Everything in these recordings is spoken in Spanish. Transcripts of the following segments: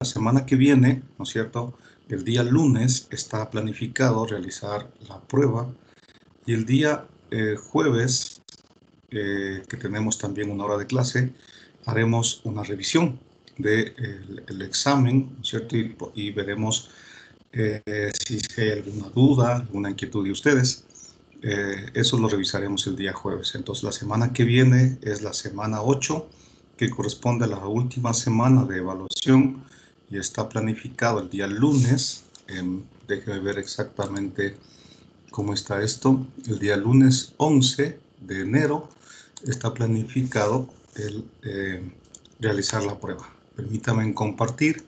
semana que viene, ¿no es cierto? El día lunes está planificado realizar la prueba y el día jueves, que tenemos también una hora de clase, haremos una revisión del examen, ¿no es cierto? Y veremos si hay alguna duda, alguna inquietud de ustedes. Eso lo revisaremos el día jueves. Entonces, la semana que viene es la semana 8, que corresponde a la última semana de evaluación y está planificado el día lunes. Déjenme ver exactamente cómo está esto. El día lunes 11 de enero está planificado el realizar la prueba. Permítanme compartir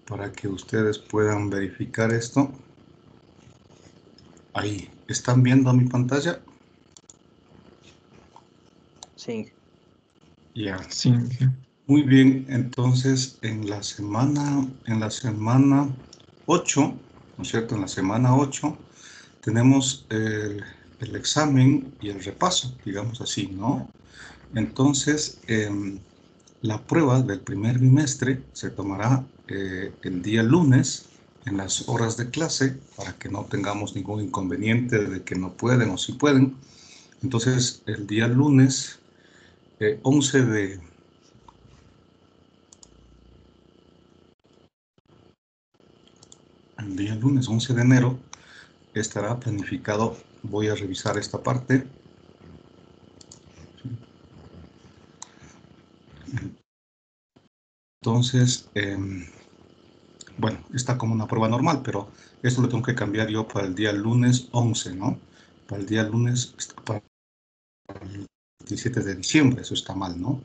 para que ustedes puedan verificar esto. Ahí, ¿están viendo mi pantalla? Sí. Ya. Sí. Muy bien, entonces en la semana 8, ¿no es cierto? En la semana 8 tenemos el examen y el repaso, digamos así, ¿no? Entonces, la prueba del primer bimestre se tomará el día lunes en las horas de clase para que no tengamos ningún inconveniente de que no pueden o sí pueden. Entonces, el día lunes 11 de... El día lunes 11 de enero estará planificado, voy a revisar esta parte. Entonces, bueno, está como una prueba normal, pero esto lo tengo que cambiar yo para el día lunes 11, ¿no? Para el día lunes, para el 17 de diciembre, eso está mal, ¿no?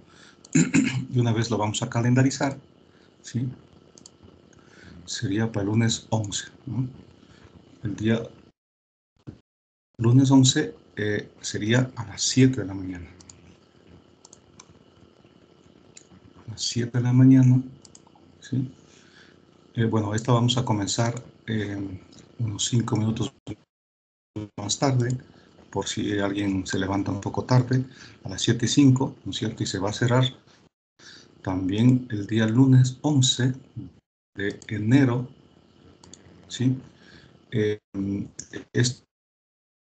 Y una vez lo vamos a calendarizar, ¿sí? Sería para el lunes 11, ¿no? El día lunes 11 sería a las 7 de la mañana. A las 7 de la mañana, ¿sí? Bueno, esta vamos a comenzar unos 5 minutos más tarde, por si alguien se levanta un poco tarde, a las 7:05, ¿no es cierto? Y se va a cerrar también el día lunes 11 de enero, ¿sí? Esto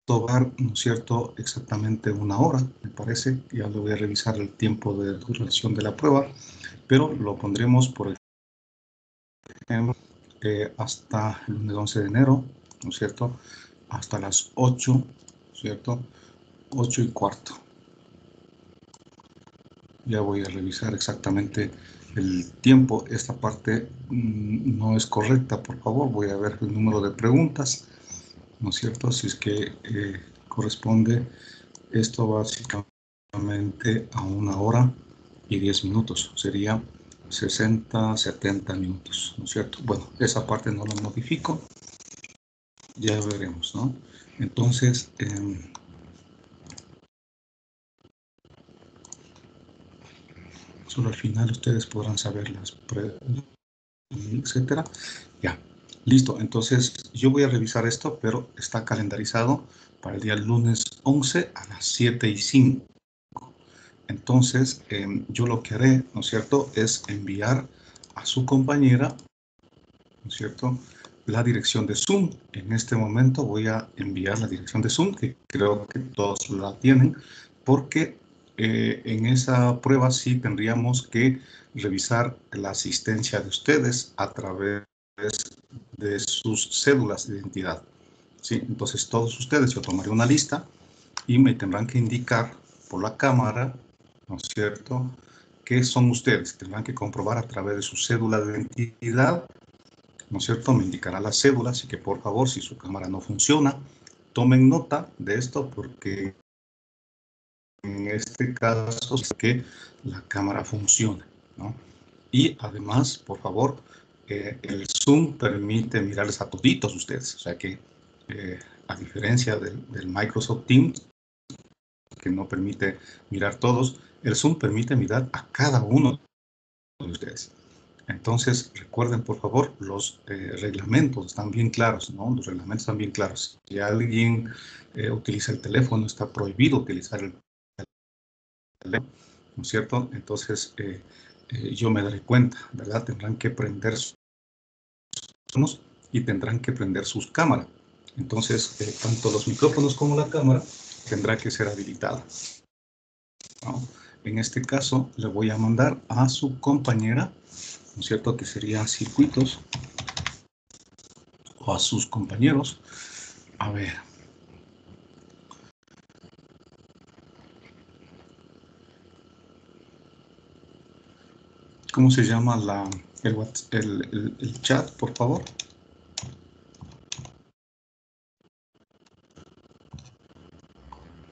va a dar, ¿no es cierto?, exactamente una hora, me parece. Ya le voy a revisar el tiempo de duración de la prueba, pero lo pondremos, por ejemplo, hasta el lunes 11 de enero, ¿no es cierto?, hasta las 8, ¿cierto?, 8:15. Ya voy a revisar exactamente el tiempo. Esta parte no es correcta, por favor. Voy a ver el número de preguntas, ¿no es cierto? Si es que corresponde esto básicamente a 1 hora y 10 minutos. Sería 60, 70 minutos, ¿no es cierto? Bueno, esa parte no la modifico. Ya veremos, ¿no? Entonces, solo al final ustedes podrán saber las pruebas, etcétera. Ya, listo. Entonces, yo voy a revisar esto, pero está calendarizado para el día lunes 11 a las 7:05. Entonces, yo lo que haré, ¿no es cierto?, es enviar a su compañera, ¿no es cierto?, la dirección de Zoom. En este momento voy a enviar la dirección de Zoom, que creo que todos la tienen, porque en esa prueba sí tendríamos que revisar la asistencia de ustedes a través de sus cédulas de identidad. ¿Sí? Entonces, todos ustedes, yo tomaré una lista y me tendrán que indicar por la cámara, ¿no es cierto?, qué son ustedes. Tendrán que comprobar a través de su cédula de identidad, ¿no es cierto? Me indicará la cédula, así que por favor, si su cámara no funciona, tomen nota de esto, porque en este caso es que la cámara funcione, ¿no? Y además, por favor, el Zoom permite mirarles a toditos ustedes, o sea que a diferencia del Microsoft Teams, que no permite mirar todos, el Zoom permite mirar a cada uno de ustedes. Entonces, recuerden, por favor, los reglamentos están bien claros, ¿no? Los reglamentos están bien claros. Si alguien utiliza el teléfono, está prohibido utilizar el teléfono, ¿no es cierto? Entonces, yo me daré cuenta, ¿verdad? Tendrán que prender sus micrófonos y tendrán que prender sus cámaras. Entonces, tanto los micrófonos como la cámara tendrá que ser habilitada, ¿no? En este caso, le voy a mandar a su compañera, ¿no es cierto?, que sería circuitos, o a sus compañeros. A ver. ¿Cómo se llama el chat, por favor?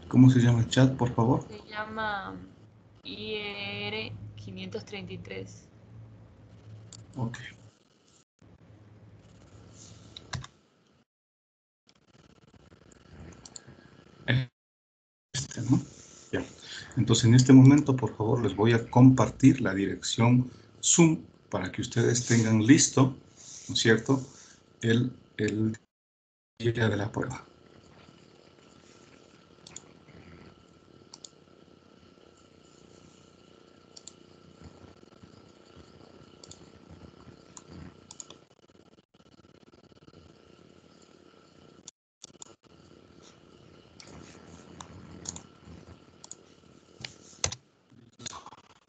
¿Cómo se llama el chat, por favor? Se llama IR 533. Ok. ¿No? Ya. Entonces, en este momento, por favor, les voy a compartir la dirección Zoom para que ustedes tengan listo, ¿no es cierto?, el día de la prueba.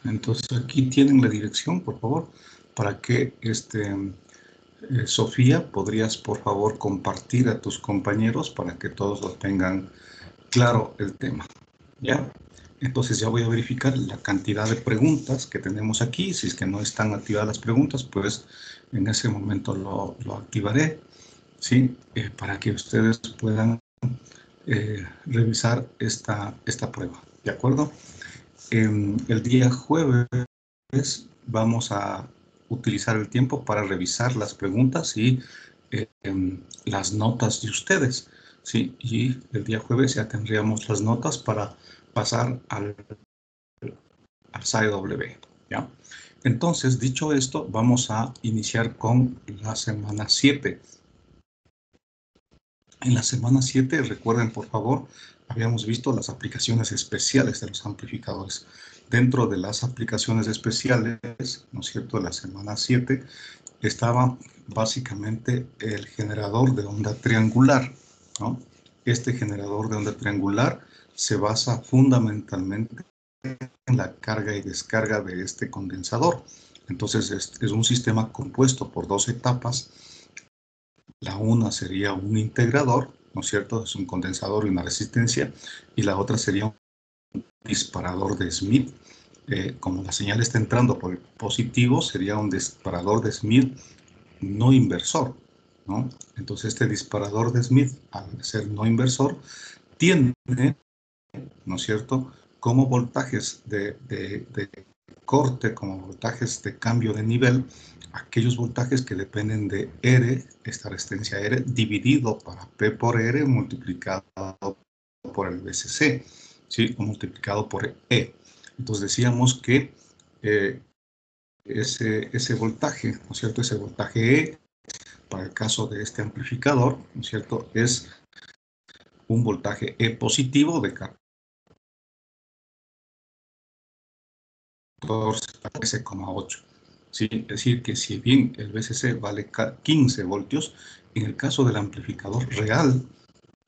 Entonces, aquí tienen la dirección, por favor, para que Sofía, podrías, por favor, compartir a tus compañeros para que todos lo tengan claro el tema, ¿ya? Entonces ya voy a verificar la cantidad de preguntas que tenemos aquí. Si es que no están activadas las preguntas, pues en ese momento lo activaré, ¿sí? Para que ustedes puedan revisar esta prueba, ¿de acuerdo? El día jueves vamos a utilizar el tiempo para revisar las preguntas y las notas de ustedes, ¿sí? Y el día jueves ya tendríamos las notas para pasar al SAEW, ¿ya? Entonces, dicho esto, vamos a iniciar con la semana 7. En la semana 7, recuerden, por favor, habíamos visto las aplicaciones especiales de los amplificadores. Dentro de las aplicaciones especiales, ¿no es cierto?, de la semana 7, estaba básicamente el generador de onda triangular, ¿no? Este generador de onda triangular se basa fundamentalmente en la carga y descarga de este condensador. Entonces, es un sistema compuesto por dos etapas. La una sería un integrador, ¿no es cierto? Es un condensador y una resistencia. Y la otra sería un disparador de Smith. Como la señal está entrando por el positivo, sería un disparador de Smith no inversor, ¿no? Entonces, este disparador de Smith, al ser no inversor, tiene, ¿no es cierto?, como voltajes de corte, como voltajes de cambio de nivel, aquellos voltajes que dependen de R, esta resistencia R, dividido para P por R multiplicado por el VCC, ¿sí? O multiplicado por E. Entonces decíamos que ese voltaje, ¿no es cierto?, ese voltaje E, para el caso de este amplificador, ¿no es cierto?, es un voltaje E positivo de 14,8. ¿Sí? Es decir, que si bien el VCC vale 15 voltios, en el caso del amplificador real,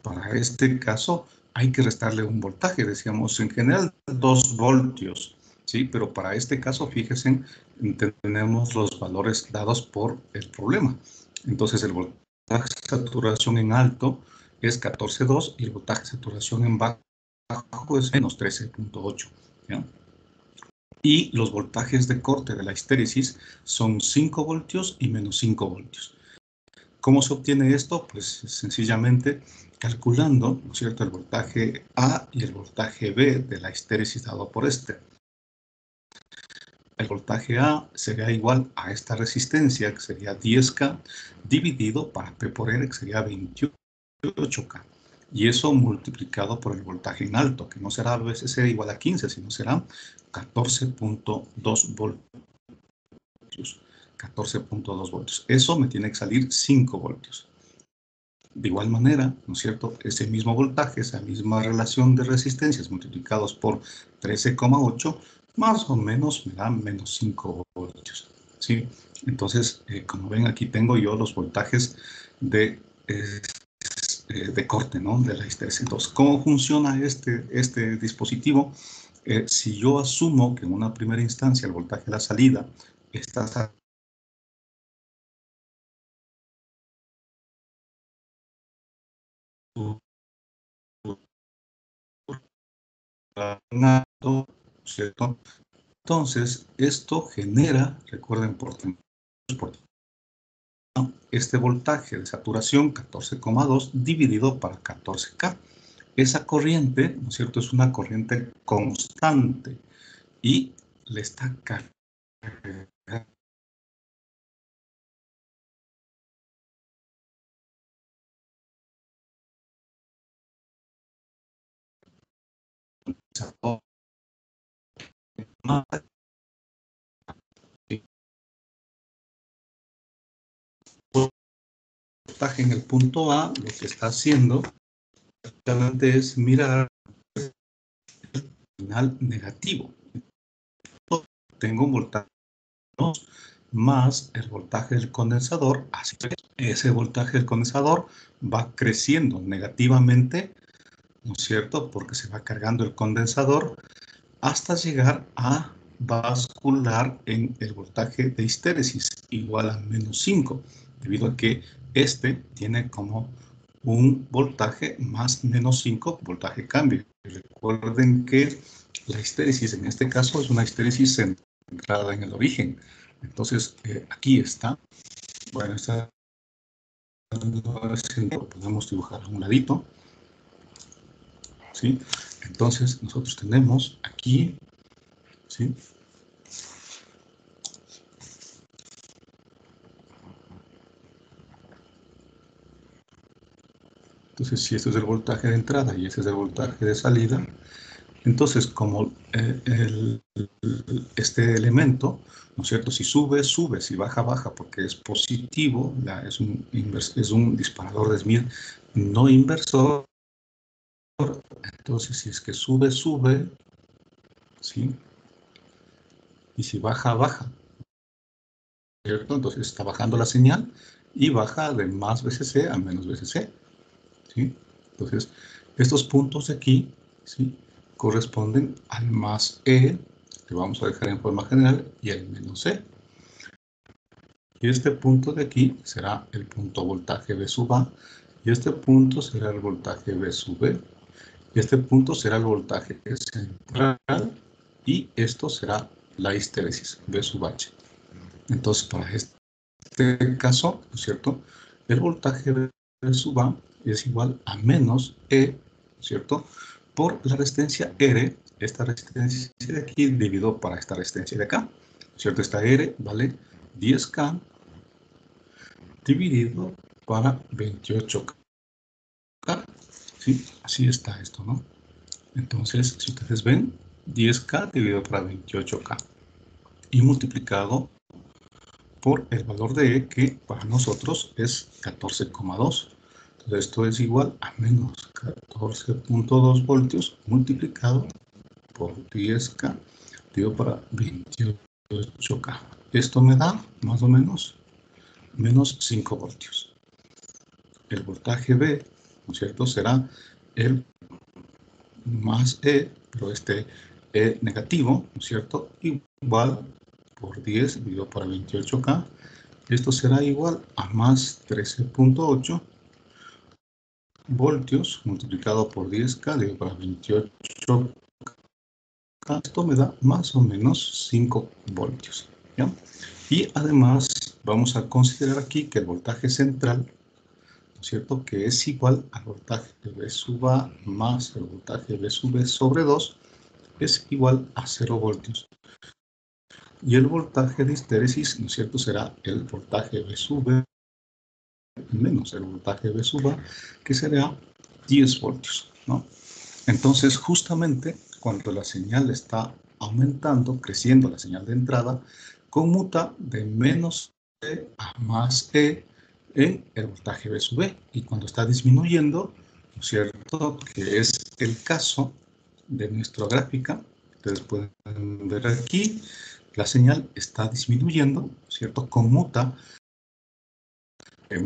para este caso hay que restarle un voltaje, decíamos en general 2 voltios, ¿sí? Pero para este caso, fíjense, tenemos los valores dados por el problema. Entonces el voltaje de saturación en alto es 14,2 y el voltaje de saturación en bajo es menos 13,8. ¿Ya? Y los voltajes de corte de la histéresis son 5 voltios y menos 5 voltios. ¿Cómo se obtiene esto? Pues sencillamente calculando, ¿no es cierto?, el voltaje A y el voltaje B de la histéresis dado por este. El voltaje A sería igual a esta resistencia, que sería 10K, dividido para P por R, que sería 28K. Y eso multiplicado por el voltaje en alto, que no será a veces igual a 15, sino será 14,2 voltios. 14,2 voltios. Eso me tiene que salir 5 voltios. De igual manera, ¿no es cierto?, ese mismo voltaje, esa misma relación de resistencias multiplicados por 13,8 más o menos me da menos 5 voltios, ¿sí? Entonces, como ven, aquí tengo yo los voltajes de corte, ¿no? De la histeresis. Entonces, ¿cómo funciona este dispositivo? Si yo asumo que en una primera instancia el voltaje de la salida está ¿cierto? Entonces, esto genera, recuerden, por este voltaje de saturación 14,2 dividido para 14K. Esa corriente, ¿no es cierto?, es una corriente constante y le está cargando voltaje en el punto A. Lo que está haciendo es mirar el final negativo. Tengo un voltaje más el voltaje del condensador, así que ese voltaje del condensador va creciendo negativamente, ¿no es cierto?, porque se va cargando el condensador hasta llegar a bascular en el voltaje de histéresis igual a menos 5, debido a que este tiene como un voltaje más menos 5, voltaje cambio. Recuerden que la histéresis en este caso es una histéresis centrada en el origen. Entonces, aquí está. Bueno, esta lo podemos dibujar a un ladito, ¿sí? Entonces, nosotros tenemos aquí, ¿sí?, entonces, si este es el voltaje de entrada y este es el voltaje de salida, entonces, como este elemento, ¿no es cierto?, si sube, sube, si baja, baja, porque es positivo, es un disparador de Smith no inversor. Entonces, si es que sube, sube, ¿sí?, y si baja, baja, ¿cierto? Entonces está bajando la señal y baja de más VCC a menos VCC, ¿sí? Entonces, estos puntos de aquí, ¿sí?, corresponden al más E, que vamos a dejar en forma general, y el menos E. Y este punto de aquí será el punto voltaje V sub A, y este punto será el voltaje V sub B, y este punto será el voltaje central, y esto será la histéresis V sub H. Entonces, para este caso, ¿no es cierto?, el voltaje V sub A es igual a menos E, ¿cierto?, por la resistencia R, esta resistencia de aquí dividido para esta resistencia de acá, ¿cierto? Esta R vale 10K dividido para 28K, ¿sí? Así está esto, ¿no? Entonces, si ustedes ven, 10K dividido para 28K y multiplicado por el valor de E, que para nosotros es 14,2. Entonces, esto es igual a menos 14,2 voltios multiplicado por 10K dividido para 28K. Esto me da más o menos menos 5 voltios. El voltaje B, ¿no es cierto?, será el más E, pero este E negativo, ¿no es cierto?, igual por 10 dividido por 28K. Esto será igual a más 13,8 voltios multiplicado por 10K dividido por 28K. Esto me da más o menos 5 voltios, ¿ya? Y además vamos a considerar aquí que el voltaje central, ¿no es cierto?, que es igual al voltaje de V sub A más el voltaje V sub B sobre 2, es igual a 0 voltios. Y el voltaje de histéresis, ¿no es cierto?, será el voltaje V sub B menos el voltaje V sub A, que será 10 voltios, ¿no? Entonces, justamente cuando la señal está aumentando, creciendo la señal de entrada, conmuta de menos E a más E en el voltaje V sub B. Y cuando está disminuyendo, ¿no es cierto?, que es el caso de nuestra gráfica, ustedes pueden ver aquí, la señal está disminuyendo, ¿cierto? Conmuta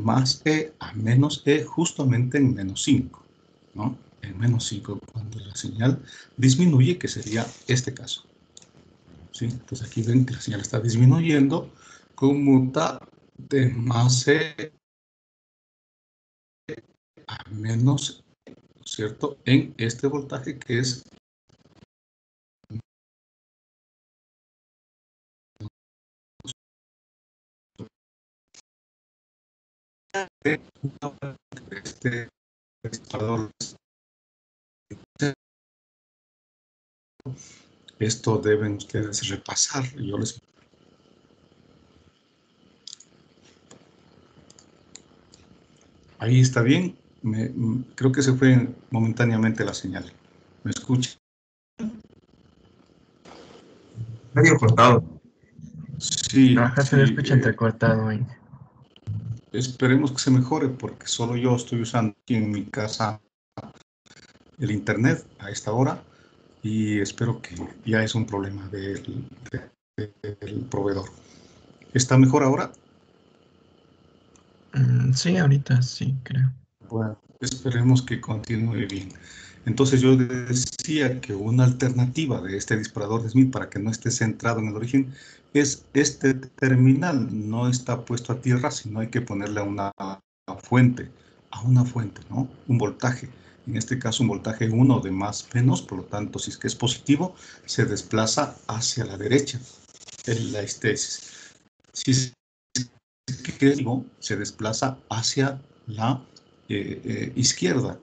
más E a menos E justamente en menos 5, ¿no? En menos 5, cuando la señal disminuye, que sería este caso. ¿Sí? Entonces aquí ven que la señal está disminuyendo, conmuta de más E a menos E, ¿cierto? En este voltaje que es este disparador. Esto deben ustedes repasar. Yo les... Ahí está bien. Creo que se fue momentáneamente la señal. ¿Me escucha? Medio cortado. Sí, Ajá, se le sí. escucha entrecortado ahí. Esperemos que se mejore porque solo yo estoy usando aquí en mi casa el internet a esta hora y espero que ya es un problema del proveedor. ¿Está mejor ahora? Sí, ahorita sí, creo. Bueno, esperemos que continúe bien. Entonces yo decía que una alternativa de este disparador de Smith para que no esté centrado en el origen es este terminal. No está puesto a tierra, sino hay que ponerle a una fuente, ¿no? Un voltaje. En este caso un voltaje 1 de más menos, por lo tanto, si es que es positivo, se desplaza hacia la derecha en la histeresis. Si es que digo, se desplaza hacia la izquierda.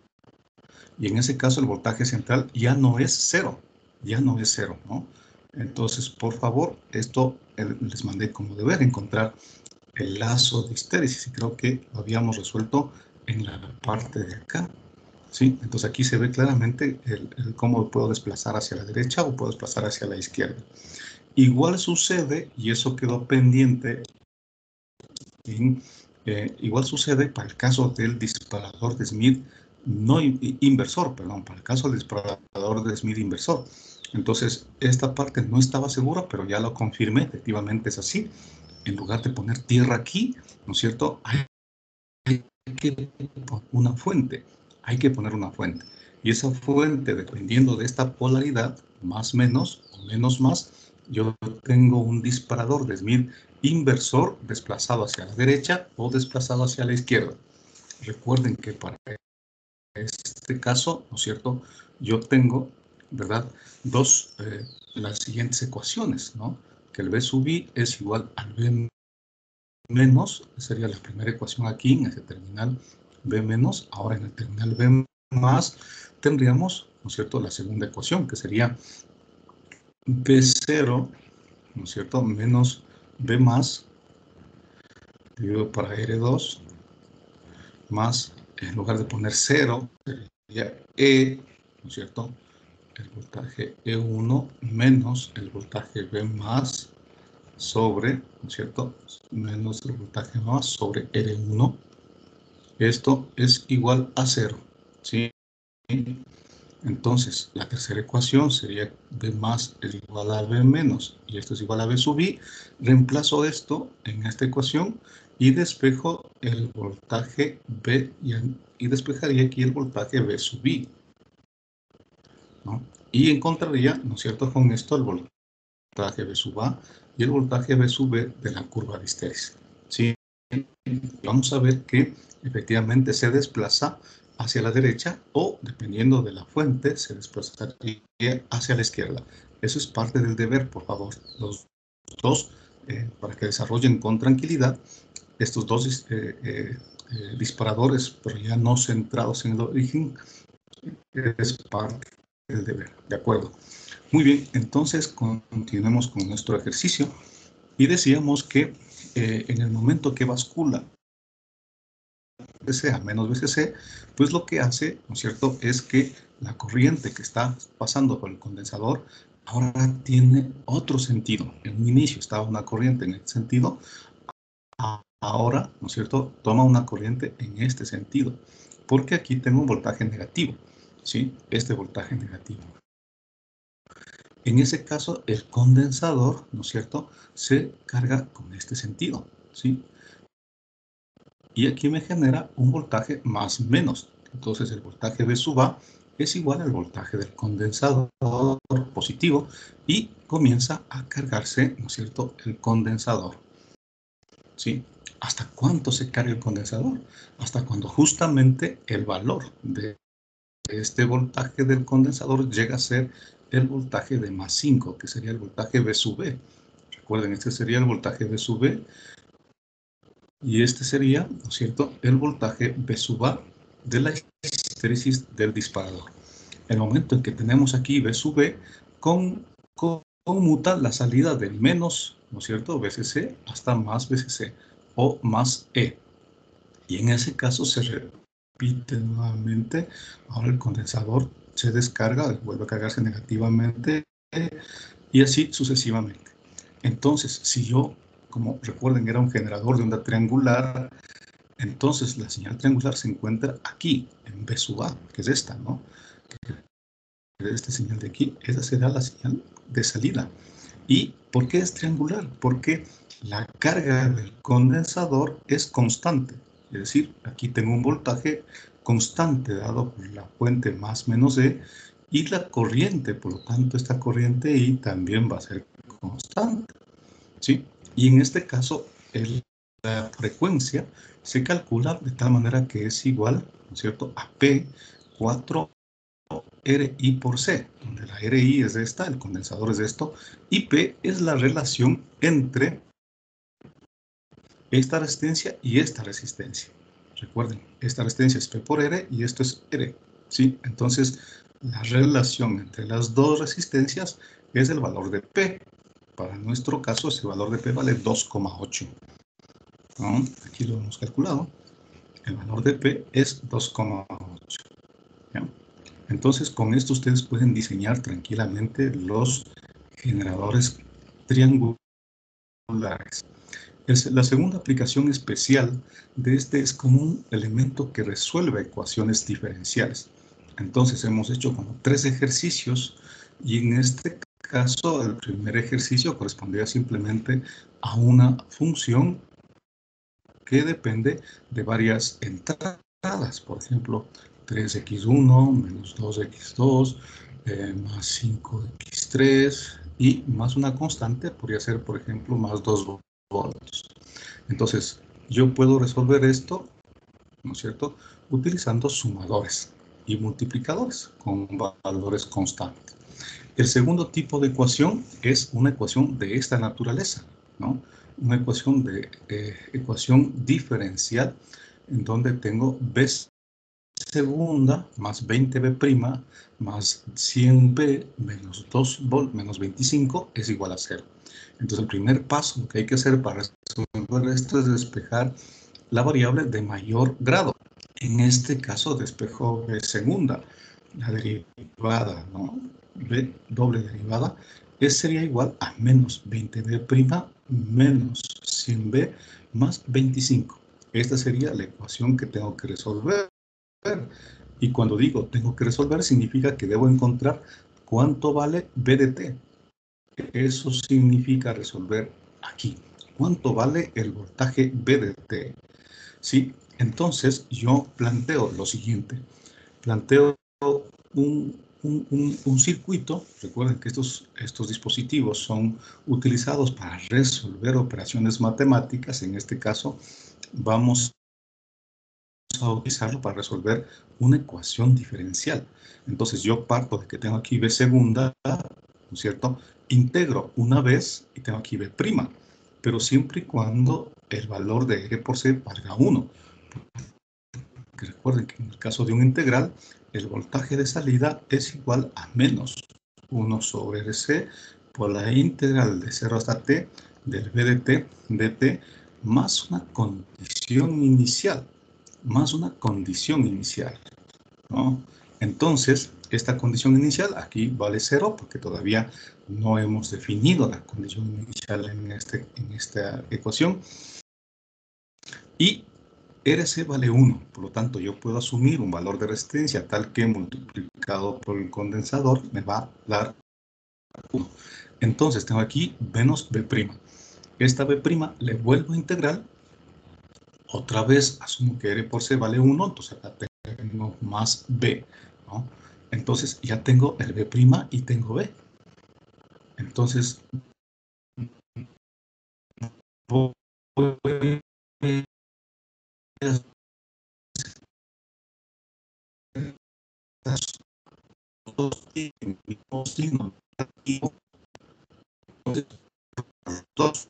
Y en ese caso el voltaje central ya no es cero, ¿no? Entonces, por favor, esto les mandé como deber encontrar el lazo de histéresis y creo que lo habíamos resuelto en la parte de acá, ¿sí? Entonces aquí se ve claramente cómo puedo desplazar hacia la derecha o puedo desplazar hacia la izquierda. Igual sucede, y eso quedó pendiente, igual sucede para el caso del disparador de Smith no inversor, perdón, para el caso del disparador de Smith inversor. Entonces, esta parte no estaba segura, pero ya lo confirmé, efectivamente es así. En lugar de poner tierra aquí, ¿no es cierto? Hay que poner una fuente, hay que poner una fuente. Y esa fuente, dependiendo de esta polaridad, más menos o menos más, yo tengo un disparador de Smith inversor desplazado hacia la derecha o desplazado hacia la izquierda. Recuerden que para este caso, ¿no es cierto? Yo tengo, ¿verdad? Las siguientes ecuaciones, ¿no? Que el B sub I es igual al B menos, sería la primera ecuación aquí en ese terminal B menos. Ahora en el terminal B más tendríamos, ¿no es cierto?, la segunda ecuación, que sería B0, ¿no es cierto?, menos B más, dividido para R2, más, en lugar de poner 0, sería E, ¿no es cierto?, el voltaje E1 menos el voltaje B más sobre, ¿no es cierto?, menos el voltaje más sobre R1. Esto es igual a 0, ¿sí? Entonces, la tercera ecuación sería B más es igual a B menos, y esto es igual a B sub I. Reemplazo esto en esta ecuación y despejo el voltaje B, y despejaría aquí el voltaje B sub I, ¿no? Y encontraría, ¿no es cierto?, con esto el voltaje B sub A y el voltaje B sub B de la curva de histéresis, ¿sí? Vamos a ver que efectivamente se desplaza hacia la derecha o, dependiendo de la fuente, se desplazaría hacia la izquierda. Eso es parte del deber, por favor. Los dos, para que desarrollen con tranquilidad estos dos disparadores, pero ya no centrados en el origen, es parte del deber. ¿De acuerdo? Muy bien, entonces continuemos con nuestro ejercicio y decíamos que en el momento que bascula BC a menos BCC, pues lo que hace, ¿no es cierto?, es que la corriente que está pasando por el condensador ahora tiene otro sentido. En un inicio estaba una corriente en este sentido, ahora, ¿no es cierto?, toma una corriente en este sentido, porque aquí tengo un voltaje negativo, ¿sí? Este voltaje negativo. En ese caso, el condensador, ¿no es cierto?, se carga con este sentido, ¿sí? Y aquí me genera un voltaje más menos. Entonces, el voltaje V sub A es igual al voltaje del condensador positivo y comienza a cargarse, ¿no es cierto?, el condensador, ¿sí? ¿Hasta cuánto se carga el condensador? Hasta cuando justamente el valor de este voltaje del condensador llega a ser el voltaje de más 5, que sería el voltaje V sub B. Recuerden, este sería el voltaje V sub B y este sería, ¿no es cierto?, el voltaje V sub A de la histéresis del disparador. El momento en que tenemos aquí V sub B, conmuta la salida de menos, ¿no es cierto?, VCC hasta más VCC o más E. Y en ese caso se repite nuevamente. Ahora el condensador se descarga, vuelve a cargarse negativamente y así sucesivamente. Entonces, si yo, como recuerden, era un generador de onda triangular, entonces la señal triangular se encuentra aquí, en V sub A, que es esta, ¿no? Esta señal de aquí, esa será la señal de salida. ¿Y por qué es triangular? Porque la carga del condensador es constante. Es decir, aquí tengo un voltaje constante dado por la fuente más menos E y la corriente, por lo tanto, esta corriente I también va a ser constante, ¿sí? Y en este caso, la frecuencia se calcula de tal manera que es igual, ¿no es cierto?, a P 4 RI por C, donde la RI es esta, el condensador es esto, y P es la relación entre esta resistencia y esta resistencia. Recuerden, esta resistencia es P por R y esto es R, ¿sí? Entonces, la relación entre las dos resistencias es el valor de P. Para nuestro caso, ese valor de P vale 2,8. ¿No? Aquí lo hemos calculado. El valor de P es 2,8. Entonces, con esto ustedes pueden diseñar tranquilamente los generadores triangulares. La segunda aplicación especial de este es como un elemento que resuelve ecuaciones diferenciales. Entonces, hemos hecho como 3 ejercicios y en este caso, el primer ejercicio correspondía simplemente a una función que depende de varias entradas. Por ejemplo, 3x1 menos 2x2 más 5x3 y más una constante podría ser, por ejemplo, más 2 voltios. Entonces, yo puedo resolver esto, ¿no es cierto?, utilizando sumadores y multiplicadores con valores constantes. El segundo tipo de ecuación es una ecuación de esta naturaleza, ¿no? Una ecuación diferencial en donde tengo B segunda más 20B' más 100B menos 2V menos 25 es igual a 0. Entonces el primer paso, lo que hay que hacer para resolver esto es despejar la variable de mayor grado. En este caso despejo B segunda, la derivada, ¿no?, B doble derivada, sería igual a menos 20B' menos 100B más 25. Esta sería la ecuación que tengo que resolver. Y cuando digo tengo que resolver, significa que debo encontrar cuánto vale B de t. Eso significa resolver aquí. ¿Cuánto vale el voltaje B de t? ¿Sí? Entonces yo planteo lo siguiente. Planteo un circuito. Recuerden que estos dispositivos son utilizados para resolver operaciones matemáticas. En este caso, vamos a utilizarlo para resolver una ecuación diferencial. Entonces yo parto de que tengo aquí B segunda, ¿no es cierto? Integro una vez y tengo aquí B', pero siempre y cuando el valor de R por C valga 1. Porque recuerden que en el caso de un integral, el voltaje de salida es igual a menos 1 sobre RC por la integral de 0 hasta t del B de t dt más una condición inicial. ¿No? Entonces, esta condición inicial aquí vale 0 porque todavía no hemos definido la condición inicial en esta ecuación. Y RC vale 1, por lo tanto yo puedo asumir un valor de resistencia tal que multiplicado por el condensador me va a dar 1. Entonces tengo aquí menos B'. Esta B' le vuelvo a integrar. Otra vez asumo que R por C vale 1, entonces acá tengo más B, ¿no? Entonces ya tengo el B' y tengo B. Entonces voy a dos mismo signo negativo, entonces dos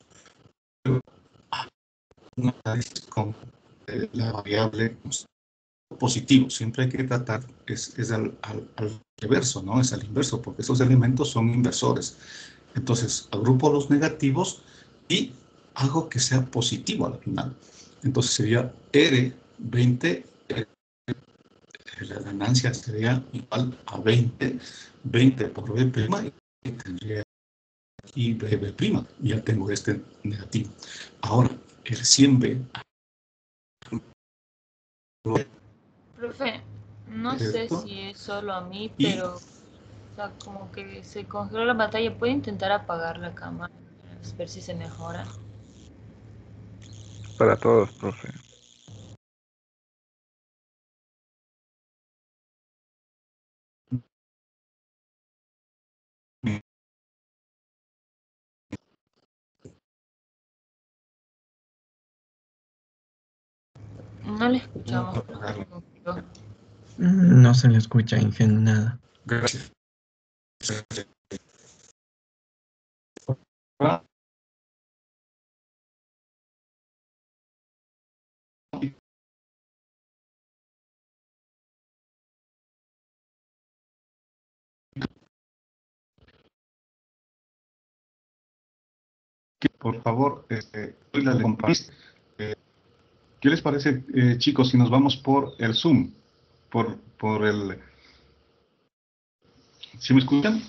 una análisis con la variable positivo. Siempre hay que tratar, es al reverso, ¿no? Es al inverso, porque esos elementos son inversores. Entonces, agrupo los negativos y hago que sea positivo al final. Entonces sería R20, la ganancia sería igual a 20, 20 por B' y tendría aquí B', ya tengo este negativo. Ahora, el 100B, Profe, no sé ¿cierto? si es solo a mí, Y pero o sea, como que se congeló la pantalla. ¿Puede intentar apagar la cámara? A ver si se mejora. Para todos, profe. No le escuchamos, profe, se congeló. No se le escucha, Ingen, nada. gracias. Por favor, hoy la compartís. ¿Qué les parece, chicos, si nos vamos por el Zoom? Por el... ¿Sí me escuchan?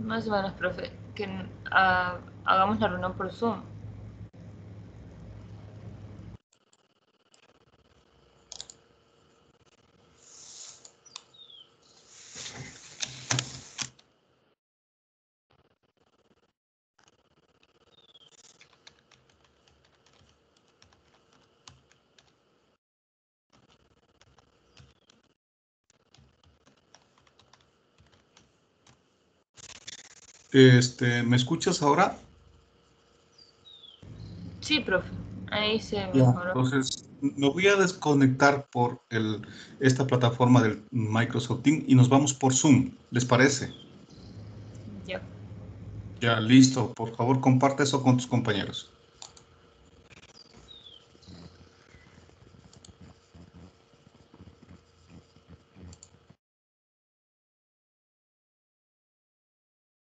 Más o menos, profe, que hagamos la reunión por Zoom. ¿Me escuchas ahora? Sí, profe, ahí se Ya. mejoró. Entonces, me voy a desconectar por esta plataforma del Microsoft Teams y nos vamos por Zoom. ¿Les parece? Ya. Ya, listo. Por favor, comparte eso con tus compañeros.